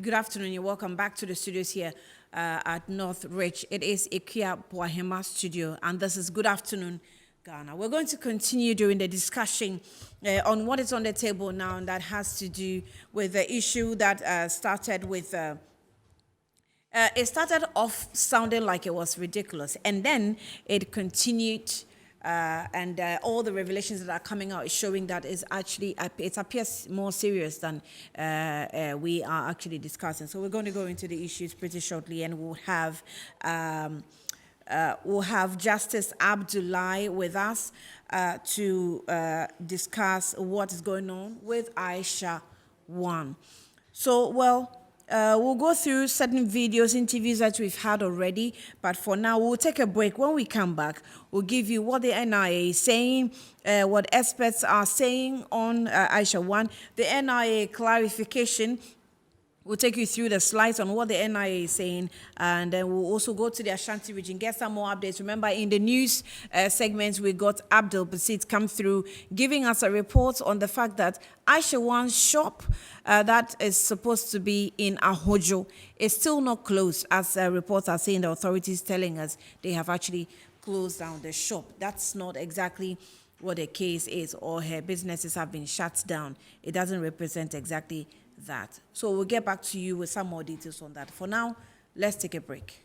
Good afternoon. You're welcome back to the studios here at North Ridge. It is Ikea Boahema studio, and this is Good Afternoon, Ghana. We're going to continue doing the discussion on what is on the table now, and that has to do with the issue that started with... it started off sounding like it was ridiculous, and then it continued, and all the revelations that are coming out is showing that it's actually, it appears more serious than we are actually discussing. So we're going to go into the issues pretty shortly, and we'll have Justice Abdullahi with us to discuss what is going on with Aisha Huang. So, we'll go through certain videos, interviews that we've had already, but for now, we'll take a break. When we come back, we'll give you what the NIA is saying, what experts are saying on Aisha Huang, the NIA clarification. We'll take you through the slides on what the NIA is saying, and then we'll also go to the Ashanti region, get some more updates. Remember, in the news segments, we got Abdul Basit come through, giving us a report on the fact that Aisha Huang's shop that is supposed to be in Ahojo is still not closed, as reports are saying, the authorities telling us they have actually closed down the shop. That's not exactly what the case is, or her businesses have been shut down. It doesn't represent exactly that. So we'll get back to you with some more details on that. For now, let's take a break.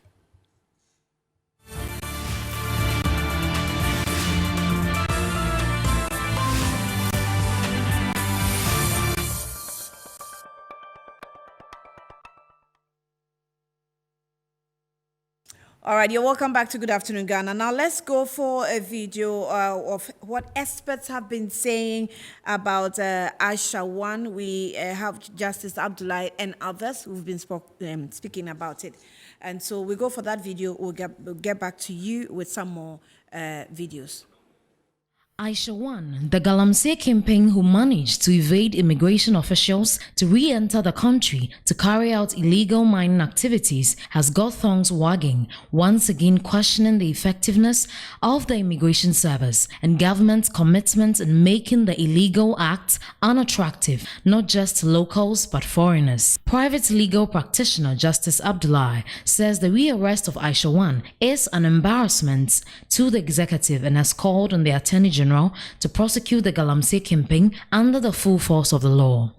All right, you're welcome back to Good Afternoon, Ghana. Now let's go for a video of what experts have been saying about Aisha Huang. We have Justice Abdullahi and others who've been speaking about it. And so we go for that video. We'll get back to you with some more videos. Aisha Huang, the Galamsey Kingpin who managed to evade immigration officials to re-enter the country to carry out illegal mining activities, has got tongues wagging, once again questioning the effectiveness of the immigration service and government's commitment in making the illegal acts unattractive, not just to locals but foreigners. Private legal practitioner Justice Abdullahi says the rearrest of Aisha Huang is an embarrassment to the executive and has called on the Attorney General to prosecute the Galamsey Kingpin under the full force of the law.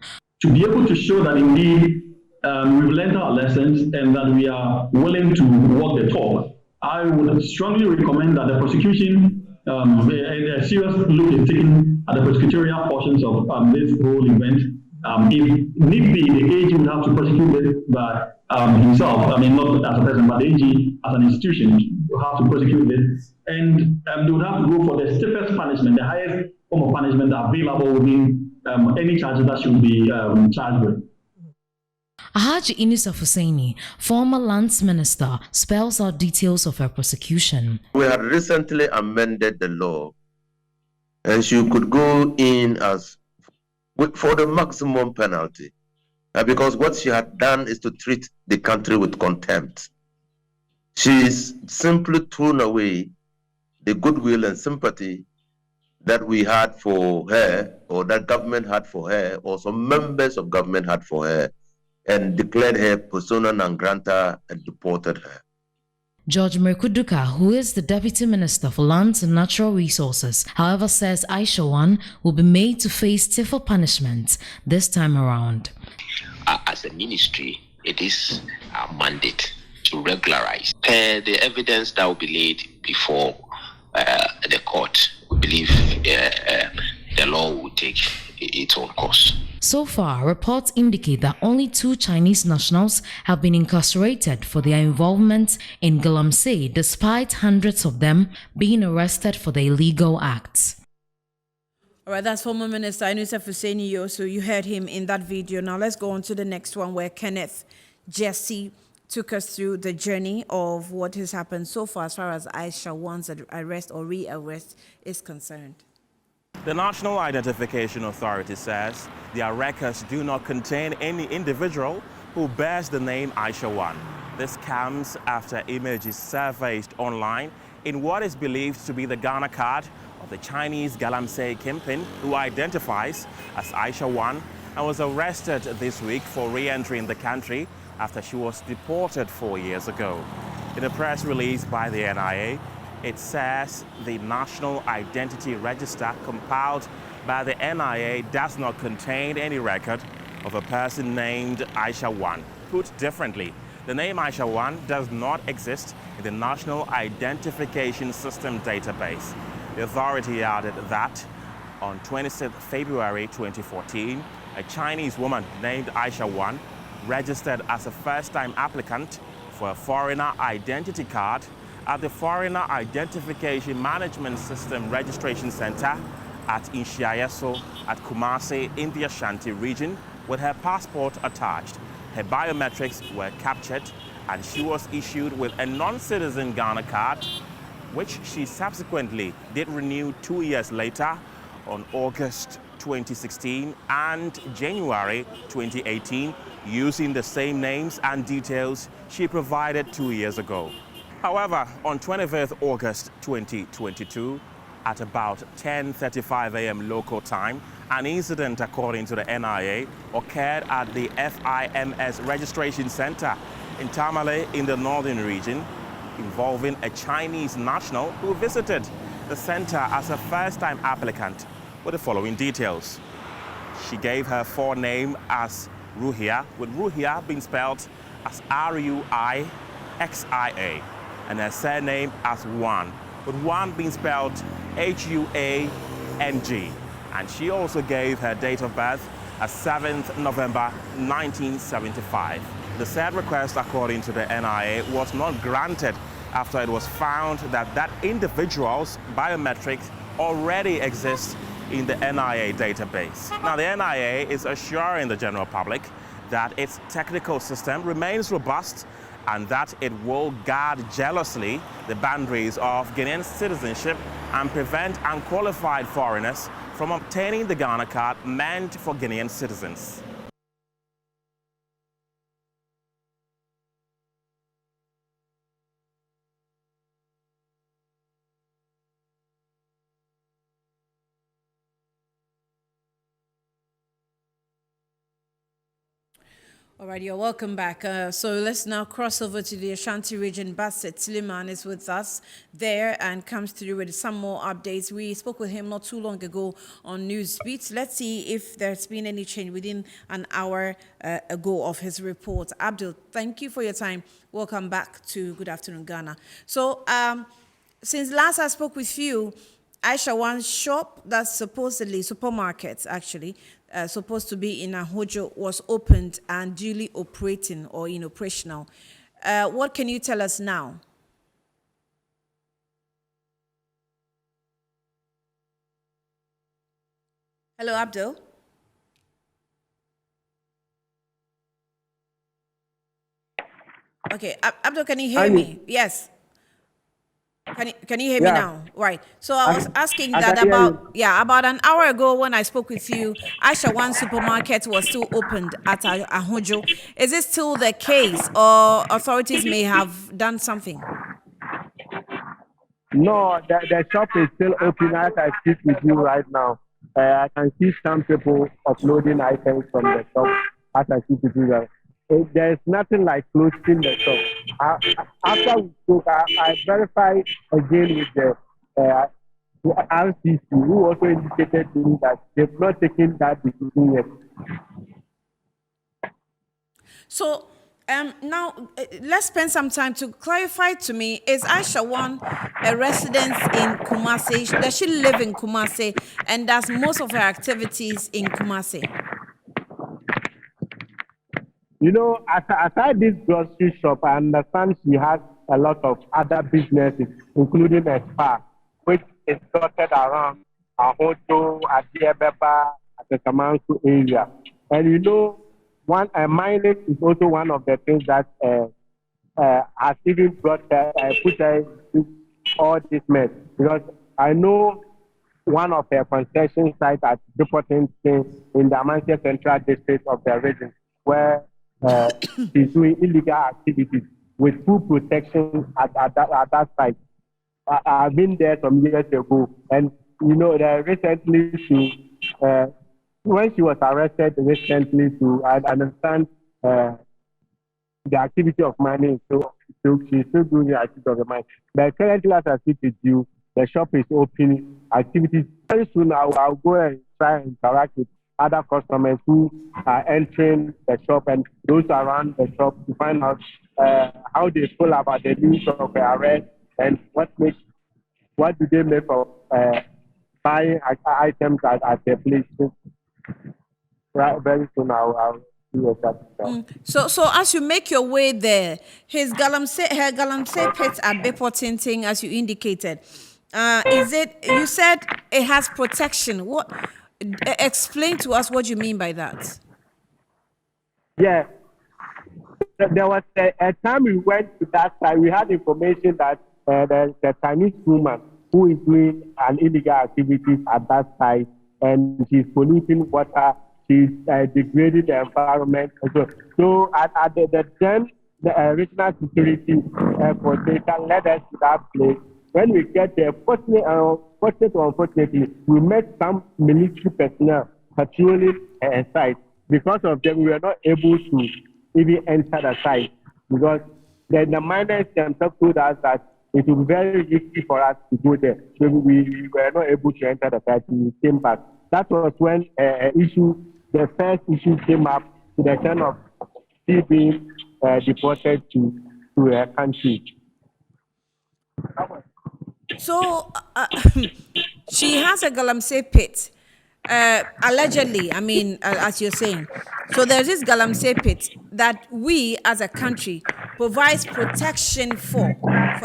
To be able to show that indeed we've learned our lessons and that we are willing to walk the talk, I would strongly recommend that the prosecution, a serious look is taken at the prosecutorial portions of this whole event. If need be, the AG would have to prosecute it by himself. I mean, not as a person, but the AG as an institution will have to prosecute it. And they would have to go for the stiffest punishment, the highest form of punishment available within any charges that should be charged with. Haji Inisa Hussaini, former lands minister, spells out details of her prosecution. We had recently amended the law, and she could go in as for the maximum penalty, because what she had done is to treat the country with contempt. She's simply thrown away the goodwill and sympathy that we had for her, or that government had for her, or some members of government had for her, and declared her persona non grata and deported her. George Merkuduka, who is the Deputy Minister for Lands and Natural Resources, however, says Aisha Huang will be made to face stiffer punishment this time around. As a ministry, it is our mandate to regularize the evidence that will be laid before the court. We believe the law will take its own course. So far, reports indicate that only 2 Chinese nationals have been incarcerated for their involvement in Galamsey, despite hundreds of them being arrested for the illegal acts. All right, that's former Minister Inisa Hussaini. So you heard him in that video. Now let's go on to the next one, where Kenneth Jesse took us through the journey of what has happened so far as Aisha Huang's arrest or re-arrest is concerned. The National Identification Authority says their records do not contain any individual who bears the name Aisha Huang. This comes after images surfaced online in what is believed to be the Ghana card of the Chinese Galamsey Kingpin, who identifies as Aisha Huang, and was arrested this week for re-entering the country after she was deported 4 years ago. In a press release by the NIA, it says the National Identity Register compiled by the NIA does not contain any record of a person named Aisha Huang. Put differently, the name Aisha Huang does not exist in the National Identification System database. The authority added that on 26 February 2014, a Chinese woman named Aisha Huang registered as a first-time applicant for a foreigner identity card at the Foreigner Identification Management System Registration Center at Inshiayeso at Kumasi in the Ashanti region with her passport attached. Her biometrics were captured and she was issued with a non-citizen Ghana card, which she subsequently did renew 2 years later on August 2016 and January 2018 using the same names and details she provided 2 years ago. However, on 25th August 2022, at about 10:35 a.m. local time, an incident, according to the NIA, occurred at the FIMS registration center in Tamale in the northern region, involving a Chinese national who visited the center as a first-time applicant with the following details. She gave her forename as Ruhia, with Ruhia being spelled as Ruixia, and her surname as Huang, with Huang being spelled Huang. And she also gave her date of birth as 7th November 1975. The said request, according to the NIA, was not granted after it was found that that individual's biometrics already exist in the NIA database. Now, the NIA is assuring the general public that its technical system remains robust and that it will guard jealously the boundaries of Guinean citizenship and prevent unqualified foreigners from obtaining the Ghana card meant for Guinean citizens. All right, you're welcome back. So let's now cross over to the Ashanti region. Bassett Sliman is with us there and comes through with some more updates. We spoke with him not too long ago on Newsbeat. Let's see if there's been any change within an hour ago of his report. Abdul, thank you for your time. Welcome back to Good Afternoon, Ghana. So since last I spoke with you, Aisha Huang's shop that's supposedly, supermarkets actually, supposed to be in Ahojo was opened and duly operating or in operational. What can you tell us now? Hello, Abdul. Okay, Abdul, can you hear me? Yes. Can you hear me now? Right. So I was asking that about an hour ago when I spoke with you, Aisha Huang supermarket was still opened at Ahojo. Is it still the case, or authorities may have done something? No, the shop is still open as I speak with you right now. I can see some people uploading items from the shop as I speak with you. There's nothing like closing the shop. After we spoke, I verified again with the RCC, who also indicated to me that they've not taken that decision yet. So now let's spend some time to clarify to me, is Aisha Huang a resident in Kumasi? Does she live in Kumasi and does most of her activities in Kumasi? You know, aside this grocery shop, I understand she has a lot of other businesses, including a spa, which is dotted around Ahoto, Adiabeba, at the Kamansu area. And you know, mining is also one of the things that has even brought her, put her into all this mess. Because I know one of her concession sites at Dupotin in the Amansia Central District of the region, where she's doing illegal activities with full protection at that site. I've been there some years ago, and you know, recently she when she was arrested recently, to I understand the activity of mining, so she's still doing the activity of the mine. But currently, as I speak with you, the shop is open. Activities very soon. I'll go and try and interact with other customers who are entering the shop and those around the shop to find out how they feel about the news of the arrest and what do they make of buying items at the place. Right, very soon I'll do exactly. So as you make your way there, her Galamsey pit at Bepo Tinting, as you indicated, is it? You said it has protection. What? Explain to us what you mean by that. Yeah, there was a time we went to that site. We had information that the Chinese woman who is doing an illegal activities at that site, and she's polluting water. She's degrading the environment. So at the then the regional security coordinator led us to that place. When we get there, fortunately or unfortunately, we met some military personnel patrolling a site. Because of them, we were not able to even enter the site because the miners themselves told us that it would be very risky for us to go there. So we were not able to enter the site. We came back. That was when the first issue came up to the extent of she being deported to her country. So she has a Galamsey pit, allegedly. I mean, as you're saying. So there's this Galamsey pit that we, as a country, provides protection for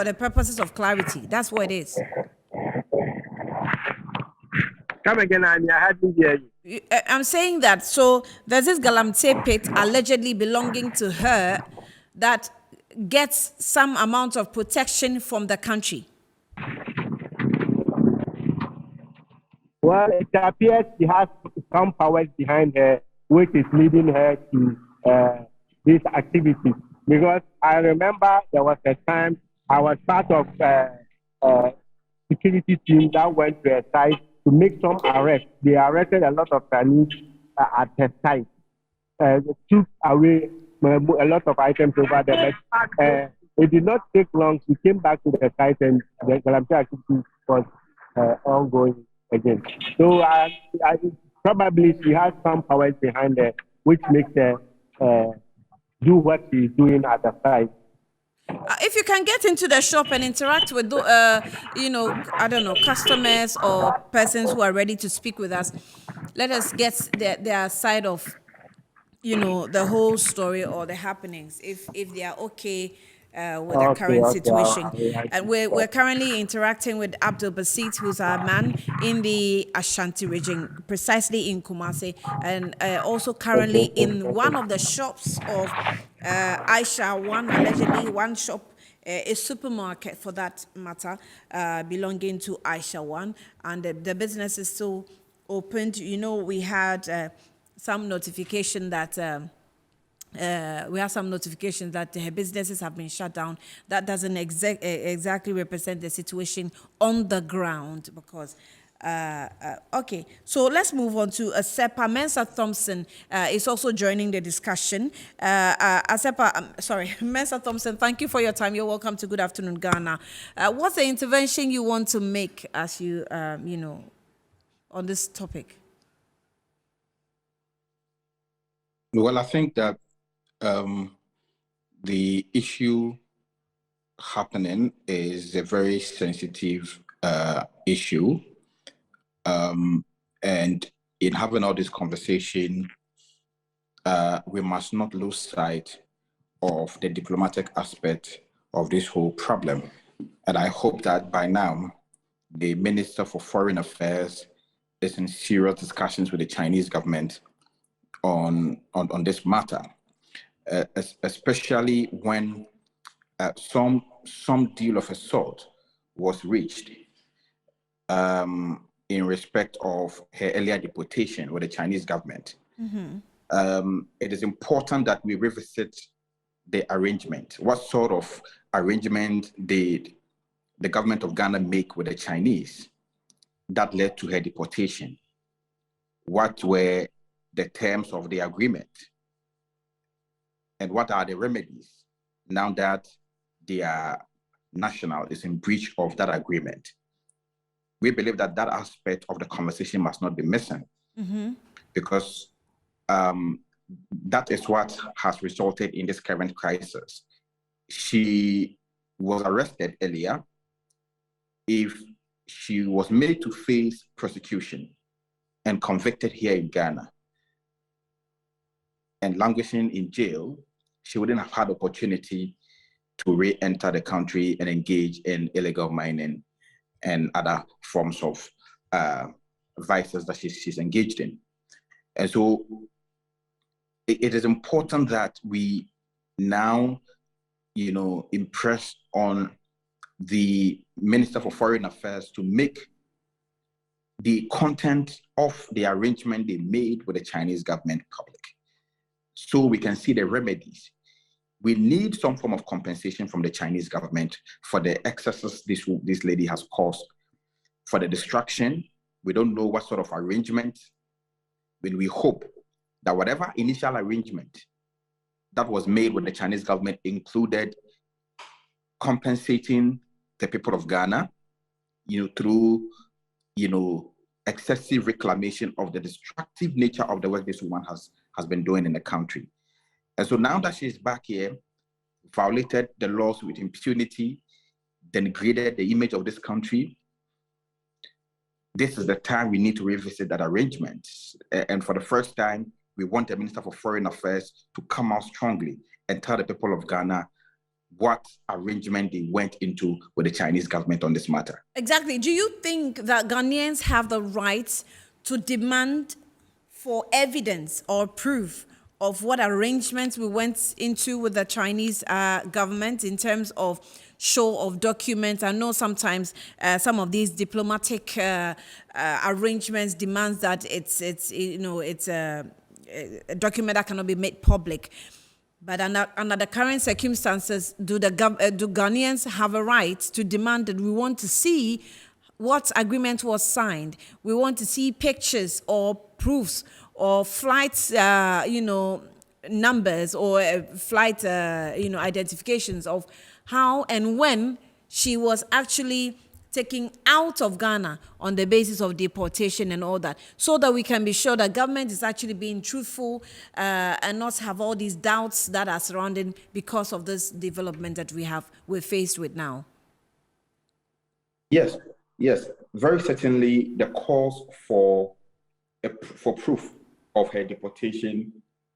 the purposes of clarity. That's what it is. Come again, Annie. I had to hear you. I'm saying that. So there's this Galamsey pit allegedly belonging to her that gets some amount of protection from the country. Well, it appears she has some powers behind her, which is leading her to this activity. Because I remember there was a time I was part of a security team that went to a site to make some arrests. They arrested a lot of Chinese at her site. Took away a lot of items over there. But it did not take long. We came back to the site and the Galamsey activity was ongoing again. So I probably she has some powers behind her, which makes her do what she's doing at the site. If you can get into the shop and interact with, I don't know, customers or persons who are ready to speak with us, let us get their side of, the whole story or the happenings, if they are okay with the current situation. And we're currently interacting with Abdul Basit, who's our man in the Ashanti region, precisely in Kumasi, and also currently in one of the shops of Aisha, allegedly one shop, a supermarket for that matter, belonging to Aisha Huang, and the business is still opened. We had some notification that her businesses have been shut down. That doesn't exactly represent the situation on the ground because. Okay, so let's move on to Asepa. Mensa Thompson is also joining the discussion. Mensa Thompson, thank you for your time. You're welcome to Good Afternoon, Ghana. What's the intervention you want to make as you, on this topic? Well, I think that the issue happening is a very sensitive issue. And in having all this conversation, we must not lose sight of the diplomatic aspect of this whole problem. And I hope that by now, the Minister for Foreign Affairs is in serious discussions with the Chinese government on this matter, especially when some deal of a sort was reached in respect of her earlier deportation with the Chinese government. Mm-hmm. It is important that we revisit the arrangement. What sort of arrangement did the government of Ghana make with the Chinese that led to her deportation? what were the terms of the agreement and what are the remedies now that their national is in breach of that agreement. We believe that that aspect of the conversation must not be missing, because that is what has resulted in this current crisis. She was arrested earlier. If she was made to face prosecution and convicted here in Ghana and languishing in jail, she wouldn't have had opportunity to re-enter the country and engage in illegal mining and other forms of vices that she's engaged in. And so it is important that we now, impress on the Minister for Foreign Affairs to make the content of the arrangement they made with the Chinese government public, so we can see the remedies. We need some form of compensation from the Chinese government for the excesses this lady has caused, for the destruction. We don't know what sort of arrangement, but we hope that whatever initial arrangement that was made with the Chinese government included compensating the people of Ghana, through, excessive reclamation of the destructive nature of the work this woman has been doing in the country. And so now that she's back here, violated the laws with impunity, denigrated the image of this country, this is the time we need to revisit that arrangement. And for the first time, we want the Minister for Foreign Affairs to come out strongly and tell the people of Ghana what arrangement they went into with the Chinese government on this matter. Exactly. Do you think that Ghanaians have the right to demand for evidence or proof of what arrangements we went into with the Chinese government in terms of show of documents? I know sometimes some of these diplomatic arrangements demands that it's a document that cannot be made public. But under the current circumstances, do Ghanaians have a right to demand that we want to see what agreement was signed? We want to see pictures or proofs or flight, numbers or flight, identifications of how and when she was actually taken out of Ghana on the basis of deportation and all that, so that we can be sure that government is actually being truthful and not have all these doubts that are surrounding because of this development that we're faced with now. Yes, very certainly the calls for proof of her deportation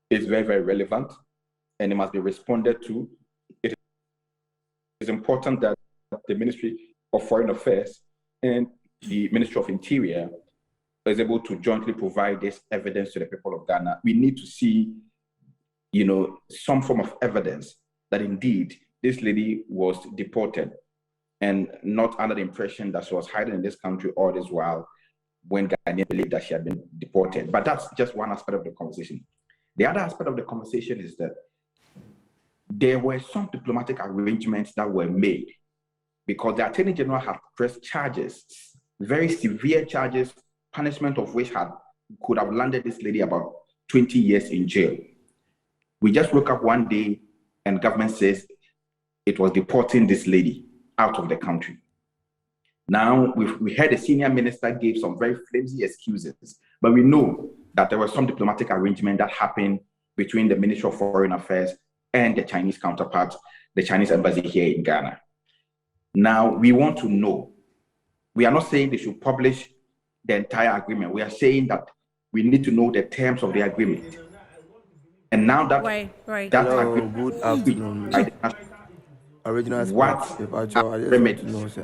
is very, very relevant, and it must be responded to. It is important that the Ministry of Foreign Affairs and the Ministry of Interior is able to jointly provide this evidence to the people of Ghana. We need to see, some form of evidence that indeed this lady was deported and not under the impression that she was hiding in this country all this while when Ghanaians believed that she had been deported. But that's just one aspect of the conversation. The other aspect of the conversation is that there were some diplomatic arrangements that were made, because the Attorney General had pressed charges, very severe charges, punishment of which could have landed this lady about 20 years in jail. We just woke up one day and government says it was deporting this lady out of the country. Now, we heard a senior minister gave some very flimsy excuses, but we know that there was some diplomatic arrangement that happened between the Ministry of Foreign Affairs and the Chinese counterpart, the Chinese embassy here in Ghana. Now, we want to know. We are not saying they should publish the entire agreement. We are saying that we need to know the terms of the agreement. And now that right. that Hello, agreement, good afternoon. Original what remedies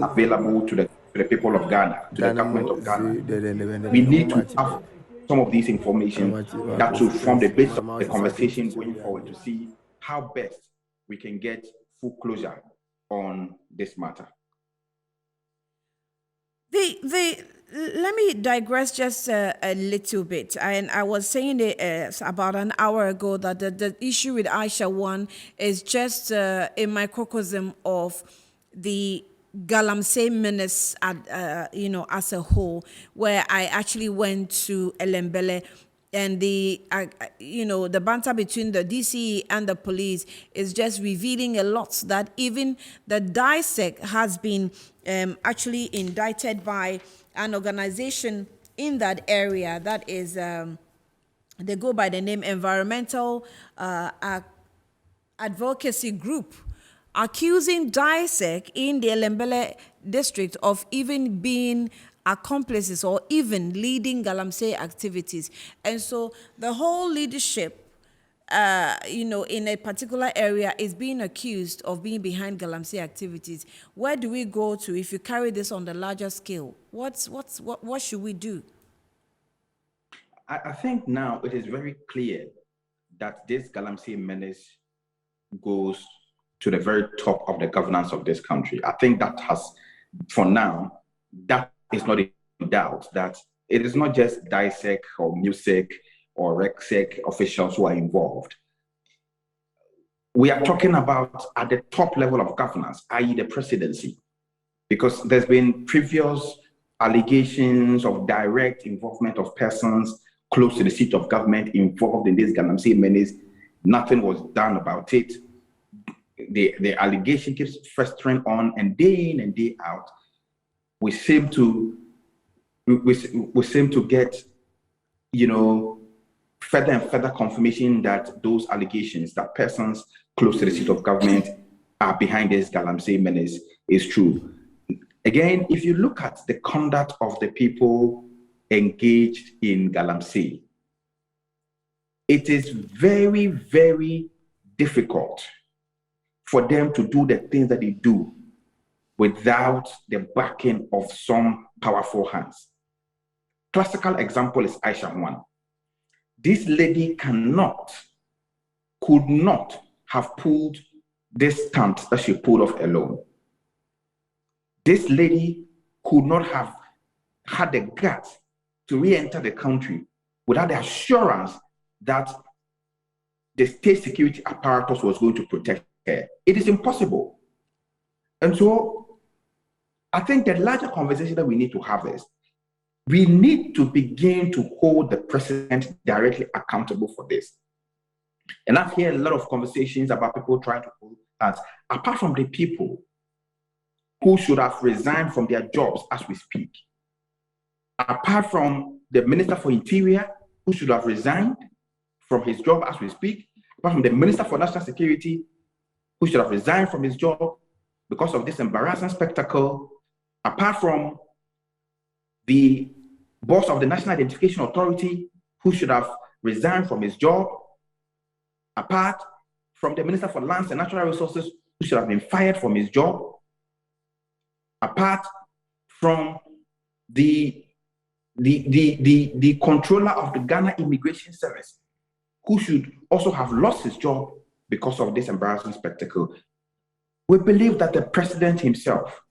available to the people of Ghana, to the government of Ghana. We need to have some of these information that will form the basis of the conversation going forward to see how best we can get full closure on this matter. Let me digress just a little bit. And I was saying it about an hour ago that the issue with Aisha Huang is just a microcosm of the Galamsey Menace, as a whole, where I actually went to Elembele, and the banter between the DCE and the police is just revealing a lot, that even the DISEC has been actually indicted by an organization in that area that is, they go by the name Environmental Advocacy Group, accusing DISEC in the Elembele district of even being accomplices or even leading Galamsey activities. And so the whole leadership, in a particular area is being accused of being behind Galamsey activities. Where do we go to if you carry this on the larger scale? What should we do? I think now it is very clear that this Galamsey menace goes to the very top of the governance of this country. I think that has, for now, that is not in doubt, that it is not just DISEC or MUSEC or RECSEC officials who are involved. We are talking about at the top level of governance, i.e. the presidency, because there's been previous allegations of direct involvement of persons close to the seat of government involved in this Galamsey menace. Nothing was done about it. The allegation keeps festering on, and day in and day out, we seem to get, further and further confirmation that those allegations that persons close to the seat of government are behind this Galamsey menace is true. Again, if you look at the conduct of the people engaged in Galamsey, it is very, very difficult for them to do the things that they do without the backing of some powerful hands. Classical example is Aisha Huang. This lady could not have pulled this stunt that she pulled off alone. This lady could not have had the guts to re-enter the country without the assurance that the state security apparatus was going to protect her. It is impossible. And so I think the larger conversation that we need to have is, we need to begin to hold the president directly accountable for this. And I've heard a lot of conversations about people trying to hold that, apart from the people who should have resigned from their jobs as we speak, apart from the Minister for Interior, who should have resigned from his job as we speak, apart from the Minister for National Security, who should have resigned from his job because of this embarrassing spectacle, apart from the boss of the National Identification Authority, who should have resigned from his job, apart from the Minister for Lands and Natural Resources, who should have been fired from his job, apart from the controller of the Ghana Immigration Service, who should also have lost his job because of this embarrassing spectacle. We believe that the president himself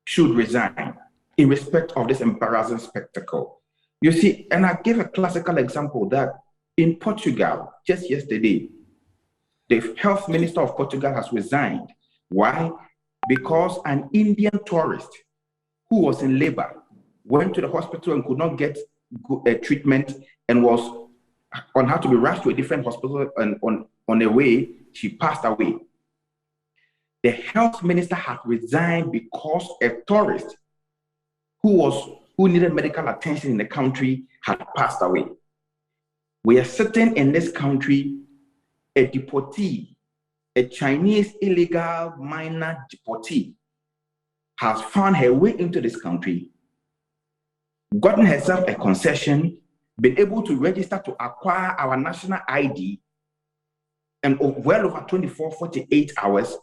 should resign in respect of this embarrassing spectacle. You see, and I gave a classical example that in Portugal, just yesterday, the health minister of Portugal has resigned. Why? Because an Indian tourist who was in labor went to the hospital and could not get treatment and was on had to be rushed to a different hospital, and on the way, she passed away. The health minister had resigned because a tourist who needed medical attention in the country had passed away. We are sitting in this country, a deportee, a Chinese illegal minor deportee, has found her way into this country, gotten herself a concession, been able to register to acquire our national ID, and well over 24, 48 hours,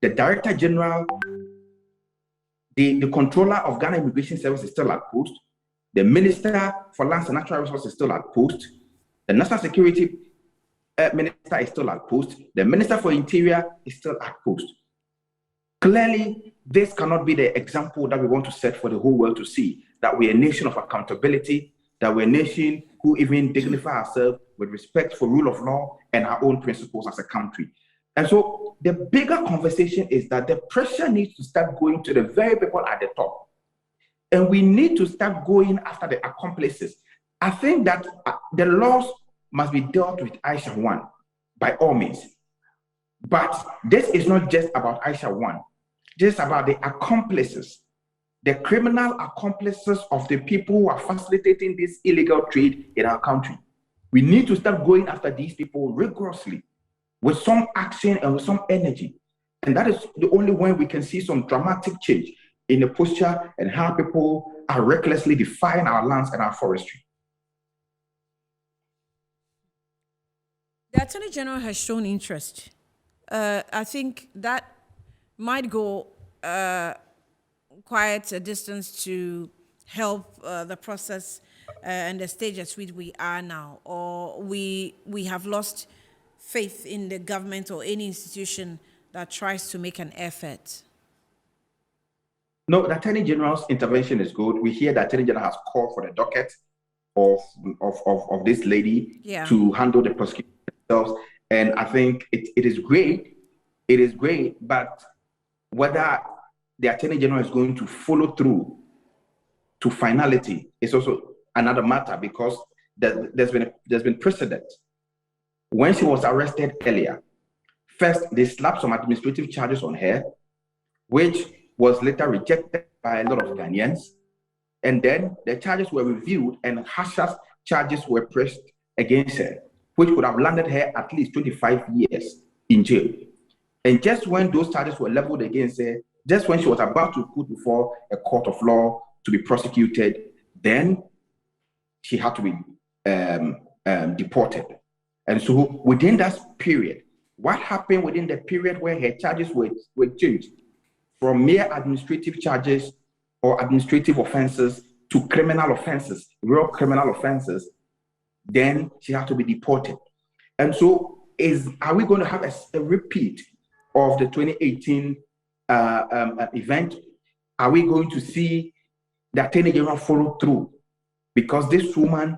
the Director General, the controller of Ghana Immigration Service is still at post, the Minister for Lands and Natural Resources is still at post, the National Security Minister is still at post, the Minister for Interior is still at post. Clearly, this cannot be the example that we want to set for the whole world to see, that we're a nation of accountability, that we're a nation who even dignify ourselves with respect for rule of law and our own principles as a country. And so the bigger conversation is that the pressure needs to start going to the very people at the top. And we need to start going after the accomplices. I think that the laws must be dealt with Aisha Huang by all means. But this is not just about Aisha Huang. This is about the accomplices, the criminal accomplices of the people who are facilitating this illegal trade in our country. We need to start going after these people rigorously, with some action and with some energy. And that is the only way we can see some dramatic change in the posture and how people are recklessly defying our lands and our forestry. The Attorney General has shown interest. I think that might go quite a distance to help the process and the stage at which we are now, or we have lost faith in the government or any institution that tries to make an effort. No, the Attorney General's intervention is good. We hear the Attorney General has called for the docket of this lady to handle the prosecution themselves. And I think it is great. It is great, but whether the Attorney General is going to follow through to finality is also another matter, because there's been precedent. When she was arrested earlier, first they slapped some administrative charges on her, which was later rejected by a lot of Ghanaians. And then the charges were reviewed and harsher charges were pressed against her, which could have landed her at least 25 years in jail. And just when those charges were leveled against her, just when she was about to put before a court of law to be prosecuted, then she had to be deported. And so within that period, what happened within the period where her charges were changed from mere administrative charges or administrative offenses to criminal offenses, real criminal offenses, then she had to be deported. And so are we going to have a repeat of the 2018 event? Are we going to see the Attorney General follow through? Because this woman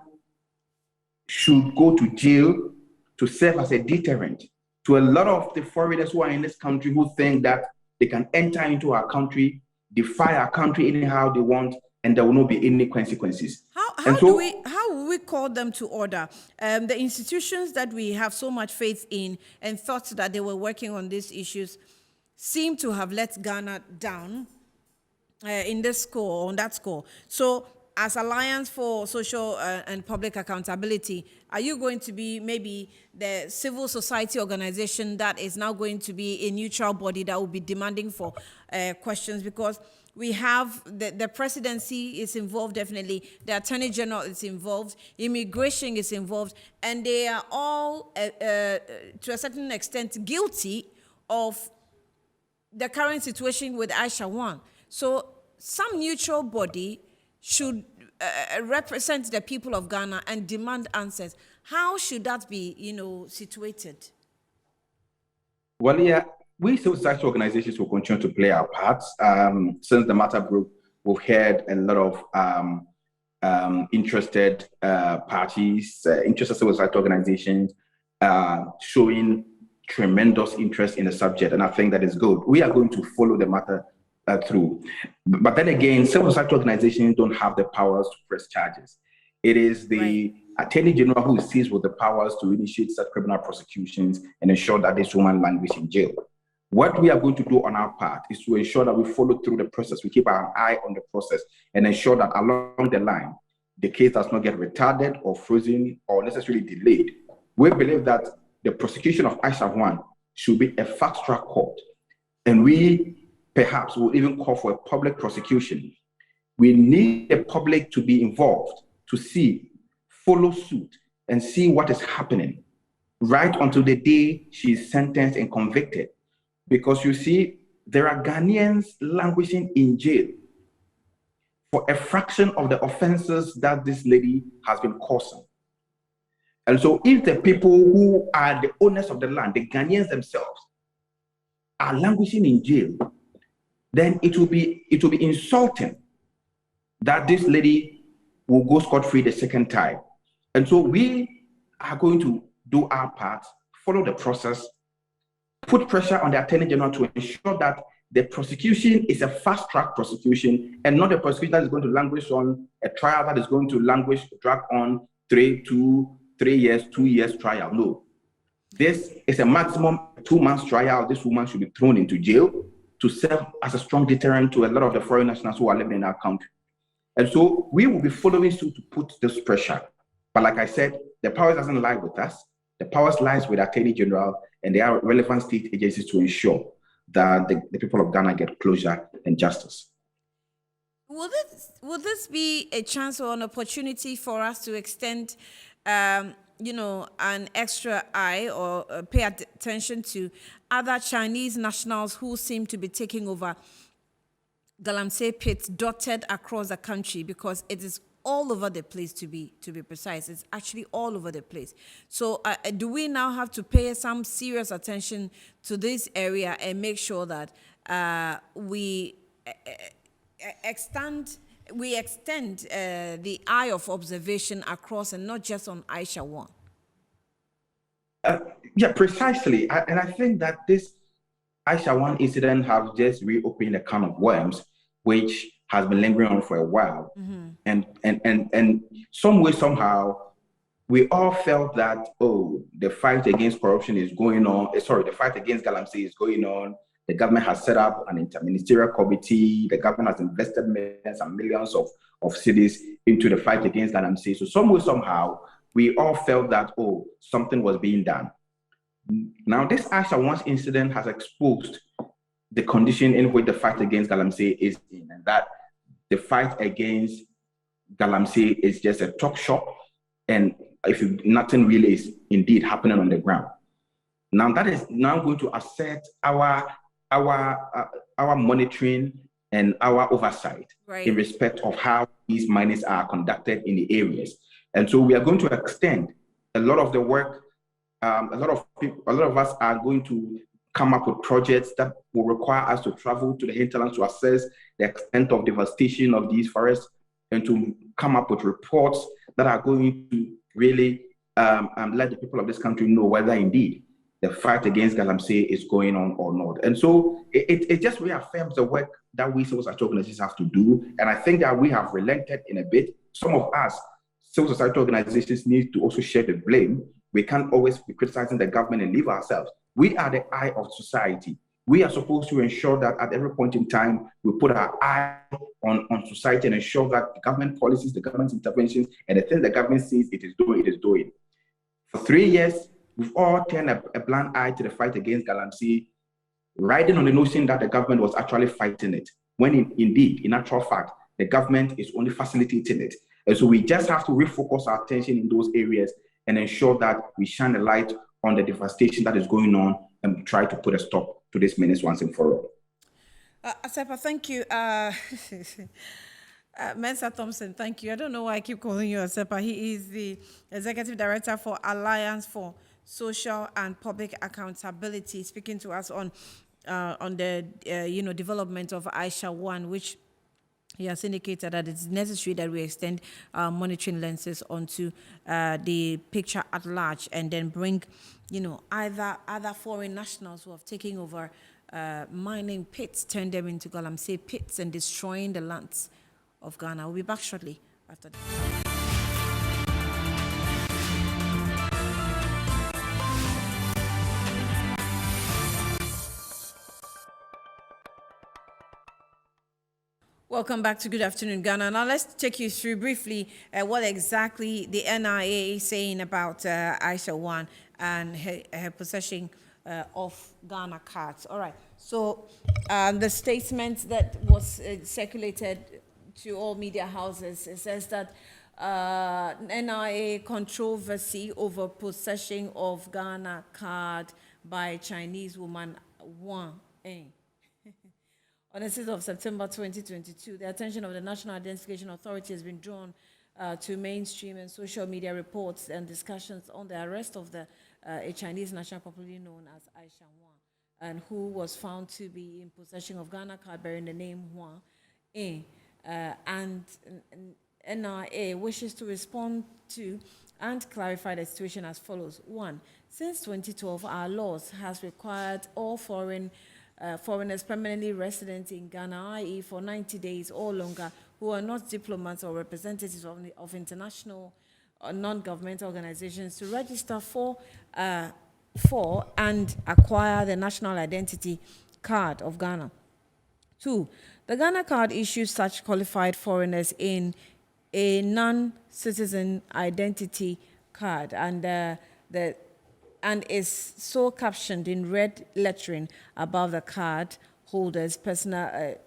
should go to jail to serve as a deterrent to a lot of the foreigners who are in this country who think that they can enter into our country, defy our country anyhow they want, and there will not be any consequences. How will we call them to order? The institutions that we have so much faith in and thought that they were working on these issues seem to have let Ghana down in this score, on that score. So as Alliance for Social and Public Accountability, are you going to be maybe the civil society organization that is now going to be a neutral body that will be demanding for questions? Because we have the presidency is involved, definitely. The Attorney General is involved. Immigration is involved. And they are all, to a certain extent, guilty of the current situation with Aisha Huang. So some neutral body should represent the people of Ghana and demand answers. How should that be, situated? Well, yeah, we civil society organizations will continue to play our parts. Since the matter broke, we've heard a lot of interested parties, interested civil society organizations showing tremendous interest in the subject, and I think that is good. We are going to follow the matter through. But then again, civil society organizations don't have the powers to press charges. It is the Attorney General who is seized with the powers to initiate such criminal prosecutions and ensure that this woman languishes in jail. What we are going to do on our part is to ensure that we follow through the process. We keep our eye on the process and ensure that along the line, the case does not get retarded or frozen or necessarily delayed. We believe that the prosecution of Aisha Huang should be a fast-track court, and we perhaps will even call for a public prosecution. We need the public to be involved, to see, follow suit, and see what is happening right until the day she is sentenced and convicted. Because you see, there are Ghanaians languishing in jail for a fraction of the offenses that this lady has been causing. And so if the people who are the owners of the land, the Ghanaians themselves, are languishing in jail, then it will be insulting that this lady will go scot-free the second time. And so we are going to do our part, follow the process, put pressure on the Attorney General to ensure that the prosecution is a fast-track prosecution and not a prosecution that is going to languish on a trial that is going to drag on 3 years, 2 years trial. No. This is a maximum 2 months trial. This woman should be thrown into jail to serve as a strong deterrent to a lot of the foreign nationals who are living in our country. And so we will be following suit to put this pressure. But like I said, the power doesn't lie with us. The powers lies with Attorney General and there are relevant state agencies to ensure that the people of Ghana get closure and justice. Will this be a chance or an opportunity for us to extend, an extra eye or pay attention to other Chinese nationals who seem to be taking over Galamsey pits dotted across the country, because it is all over the place, to be precise. It's actually all over the place. So do we now have to pay some serious attention to this area and make sure that we extend the eye of observation across and not just on Aisha Huang? Yeah, precisely. And I think that this Aisha Huang incident has just reopened a can of worms, which has been lingering on for a while. And some way, somehow, we all felt that, the fight against corruption is going on. The fight against Galamsey is going on. The government has set up an interministerial committee. The government has invested millions and millions of cedis into the fight against Galamsey. So some way, somehow, we all felt that, something was being done. Now, this Aisha Huang incident has exposed the condition in which the fight against Galamsey is in, and that the fight against Galamsey is just a talk shop, and nothing really is indeed happening on the ground. Now, that is now going to assert our monitoring and our oversight in respect of how these minings are conducted in the areas. And so we are going to extend a lot of the work. A lot of us are going to come up with projects that will require us to travel to the hinterlands to assess the extent of devastation of these forests and to come up with reports that are going to really let the people of this country know whether indeed the fight against Galamsey is going on or not. And so it just reaffirms the work that we civil society organizations have to do. And I think that we have relented in a bit. Some of us, civil society organizations, need to also share the blame. We can't always be criticizing the government and leave ourselves. We are the eye of society. We are supposed to ensure that at every point in time, we put our eye on society and ensure that the government policies, the government interventions, and the things the government sees it is doing. For 3 years, we've all turned a blind eye to the fight against Galamsey, riding on the notion that the government was actually fighting it, when indeed, in actual fact, the government is only facilitating it. And so we just have to refocus our attention in those areas and ensure that we shine a light on the devastation that is going on and try to put a stop to this menace once and for all. Asepa, thank you. Mensa Thompson, thank you. I don't know why I keep calling you Asepa. He is the Executive Director for Alliance for Social and Public Accountability, speaking to us on the development of Aisha Huang, which he has indicated that it's necessary that we extend monitoring lenses onto the picture at large and then bring, either other foreign nationals who have taken over mining pits, turn them into Galamsey pits and destroying the lands of Ghana. We'll be back shortly after that. Welcome back to Good Afternoon, Ghana. Now let's take you through briefly what exactly the NIA is saying about Aisha Huang and her possession of Ghana cards. All right. So the statement that was circulated to all media houses, it says that NIA controversy over possession of Ghana card by Chinese woman Huang. On the 6th of September 2022, the attention of the National Identification Authority has been drawn to mainstream and social media reports and discussions on the arrest of a Chinese national popularly known as Aisha Huang, and who was found to be in possession of Ghana card bearing the name Huang. And NIA wishes to respond to and clarified the situation as follows. 1. Since 2012, our laws has required all foreigners permanently resident in Ghana, i.e. for 90 days or longer, who are not diplomats or representatives of international or non-governmental organizations to register for and acquire the national identity card of Ghana. 2. The Ghana card issues such qualified foreigners in a non-citizen identity card, and is so captioned in red lettering above the card holder's personal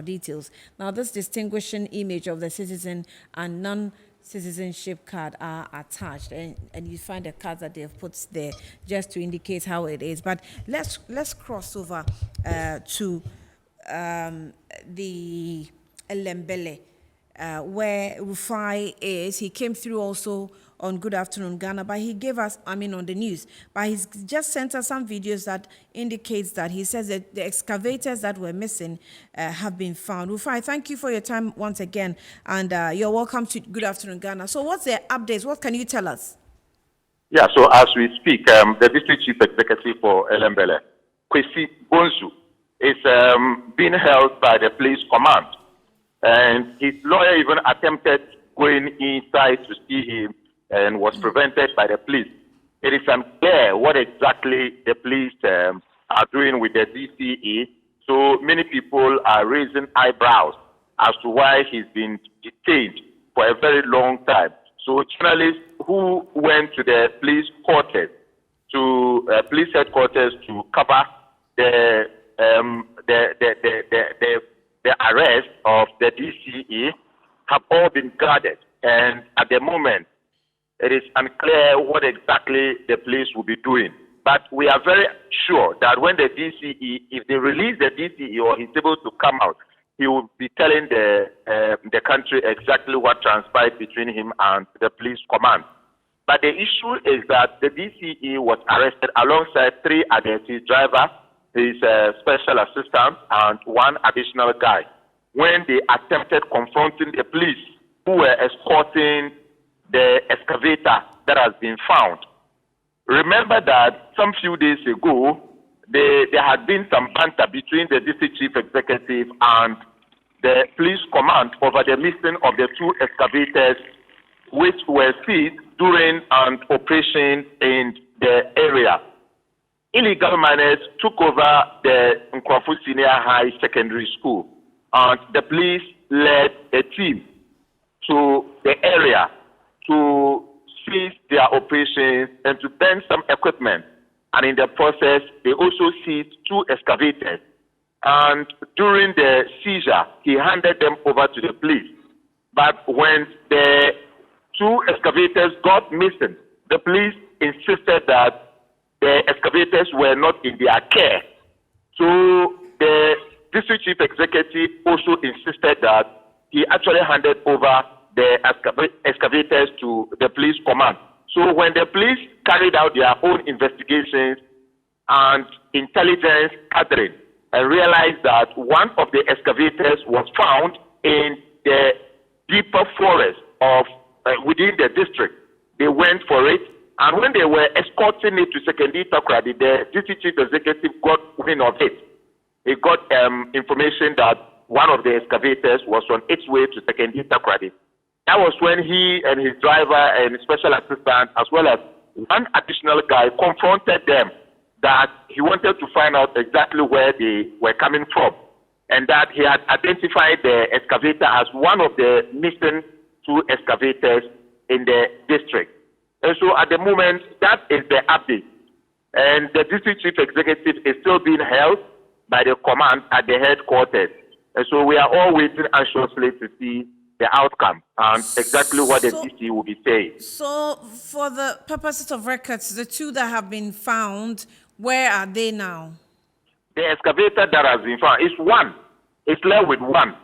details. Now, this distinguishing image of the citizen and non-citizenship card are attached, and you find the cards that they have put there just to indicate how it is. But let's cross over to the Elembele, where Rufai is. He came through also on Good Afternoon Ghana, but he gave us, on the news, but he's just sent us some videos that indicates that he says that the excavators that were missing have been found. Rufai, thank you for your time once again, and you're welcome to Good Afternoon Ghana. So what's the updates? What can you tell us? Yeah, so as we speak, the District Chief Executive for Elembele, Kwesi Bonsu, is being held by the police command. And his lawyer even attempted going inside to see him and was prevented by the police. It is unclear what exactly the police are doing with the DCE. So many people are raising eyebrows as to why he's been detained for a very long time. So journalists who went to the police quarters, to police headquarters to cover the arrest of the DCE have all been guarded, and at the moment it is unclear what exactly the police will be doing. But we are very sure that when the DCE, if they release the DCE or he's able to come out, he will be telling the country exactly what transpired between him and the police command. But the issue is that the DCE was arrested alongside 3 others, his driver, his special assistant, and 1 additional guy, when they attempted confronting the police who were escorting the excavator that has been found. Remember that some few days ago, there had been some banter between the District Chief Executive and the police command over the missing of the 2 excavators which were seized during an operation in the area. Illegal miners took over the Nkrofo Senior High Secondary School, and the police led a team to the area to seize their operations and to burn some equipment. And in the process, they also seized 2 excavators. And during the seizure, he handed them over to the police. But when the 2 excavators got missing, the police insisted that the excavators were not in their care. So the District Chief Executive also insisted that he actually handed over the excavators to the police command. So when the police carried out their own investigations and intelligence gathering and realized that one of the excavators was found in the deeper forest of within the district, they went for it. And when they were escorting it to Sekendi Takoradi, the District Chief Executive got wind of it. He got information that one of the excavators was on its way to Sekendi Takoradi. That was when he and his driver and his special assistant, as well as 1 additional guy, confronted them that he wanted to find out exactly where they were coming from, and that he had identified the excavator as one of the missing 2 excavators in the district. And so at the moment, that is the update. And the District Chief Executive is still being held by the command at the headquarters. And so we are all waiting anxiously to see the outcome and exactly what the DC will be saying. So for the purposes of records, the 2 that have been found, where are they now? The excavator that has been found is 1. It's left with 1.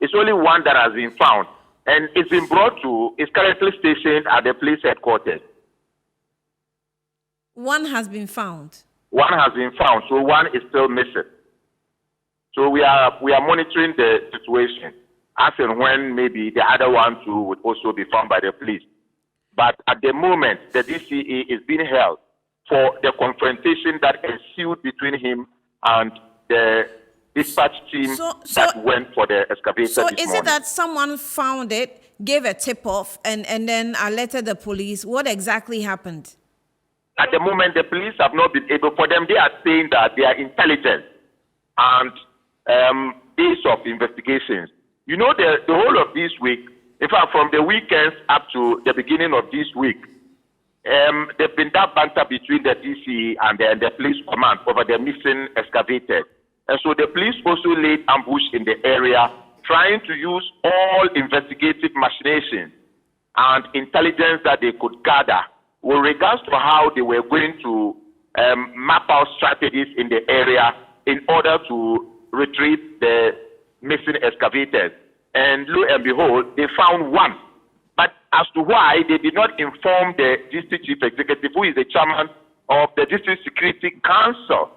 It's only 1 that has been found. And it's been brought to, it's currently stationed at the police headquarters. 1 has been found? 1 has been found, so 1 is still missing. So we are monitoring the situation, as and when maybe the other 1 too would also be found by the police. But at the moment, the DCE is being held for the confrontation that ensued between him and the dispatch team that went for the excavator So this is morning. it that someone found it, gave a tip-off, and then alerted the police? What exactly happened? At the moment, the police have not been able, for them, they are saying that they are intelligent and days of investigations. You know, the whole of this week, in fact, from the weekends up to the beginning of this week, there's been that banter between the DCE and the police command over the missing excavators. And so the police also laid ambush in the area, trying to use all investigative machinations and intelligence that they could gather with regards to how they were going to map out strategies in the area in order to retrieve the missing excavators. And lo and behold, they found one. But as to why, they did not inform the district chief executive, who is the chairman of the District Security Council,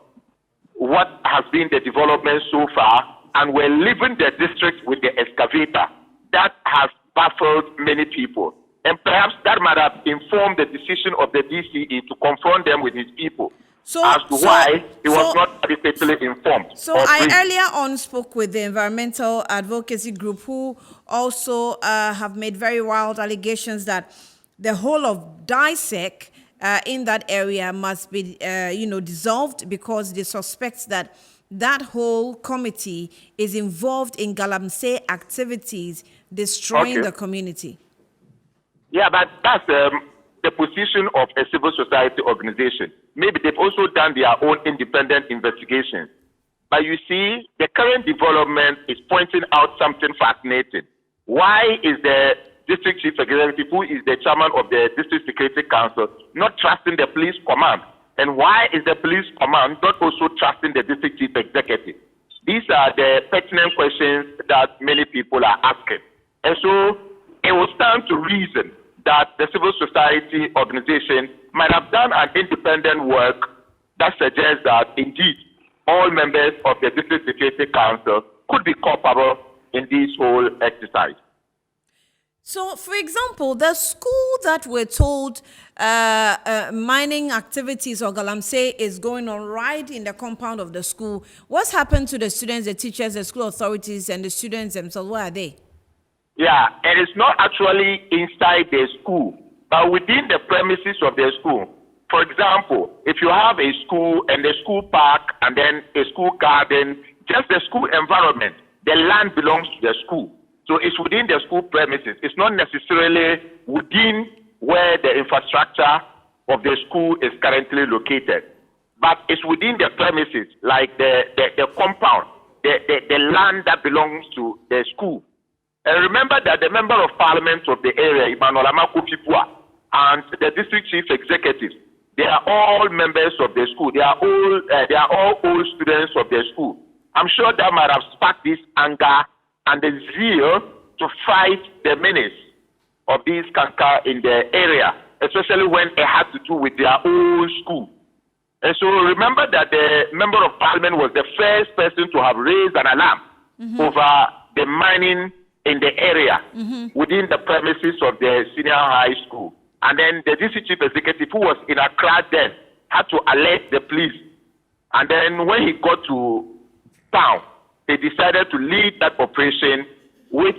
what has been the development so far, and we're leaving the district with the excavator. That has baffled many people. And perhaps that might have informed the decision of the DCE to confront them with his people. As to why he was not adequately informed. So I earlier on spoke with the environmental advocacy group, who also have made very wild allegations that the whole of DISEC in that area must be, dissolved, because they suspect that that whole committee is involved in Galamsey activities, destroying the community. Yeah, but that's the position of a civil society organization. Maybe they've also done their own independent investigation. But you see, the current development is pointing out something fascinating. Why is the district chief executive, who is the chairman of the District Security Council, not trusting the police command? And why is the police command not also trusting the district chief executive? These are the pertinent questions that many people are asking. And so it will stand to reason that the civil society organization might have done an independent work that suggests that indeed all members of the District Security Council could be culpable in this whole exercise. So, for example, the school that we're told mining activities or Galamsey is going on right in the compound of the school, what's happened to the students, the teachers, the school authorities, and the students themselves? Where are they? Yeah, it is not actually inside the school, but within the premises of the school. For example, if you have a school and the school park and then a school garden, just the school environment, the land belongs to the school. So it's within the school premises. It's not necessarily within where the infrastructure of the school is currently located, but it's within the premises, like the compound, the land that belongs to the school. And remember that the member of parliament of the area, Emmanuel Amakufipua, and the district chief executives, they are all members of the school. They are all old students of the school. I'm sure that might have sparked this anger and the zeal to fight the menace of these kanka in the area, especially when it had to do with their own school. And so remember that the member of parliament was the first person to have raised an alarm over the mining in the area within the premises of the senior high school. And then the district chief executive, who was in Accra then, had to alert the police. And then when he got to town, they decided to lead that operation, which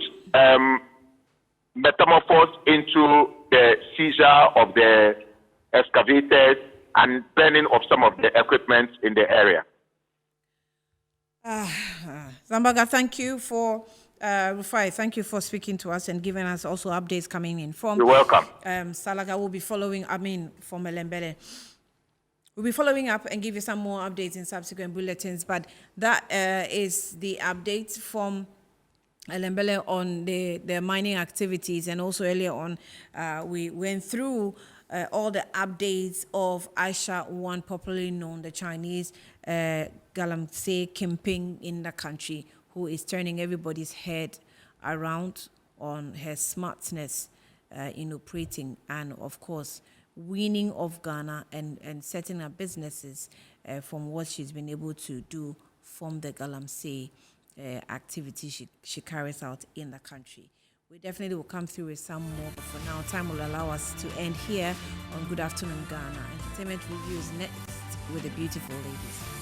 metamorphosed into the seizure of the excavators and burning of some of the equipment in the area. Zambaga, thank you for Rufai, thank you for speaking to us and giving us also updates coming in from. You're welcome. Salaga will be following. From Elembele. We'll be following up and give you some more updates in subsequent bulletins. But that is the update from Elembele on the mining activities, and also earlier on we went through all the updates of Aisha Huang, popularly known the Chinese Galamsey Kingpin in the country, who is turning everybody's head around on her smartness in operating, and of course winning of Ghana and setting up businesses from what she's been able to do from the Galamsey activity she carries out in the country. We definitely will come through with some more, but for now, time will allow us to end here on Good Afternoon Ghana. Entertainment Review is next with the beautiful ladies.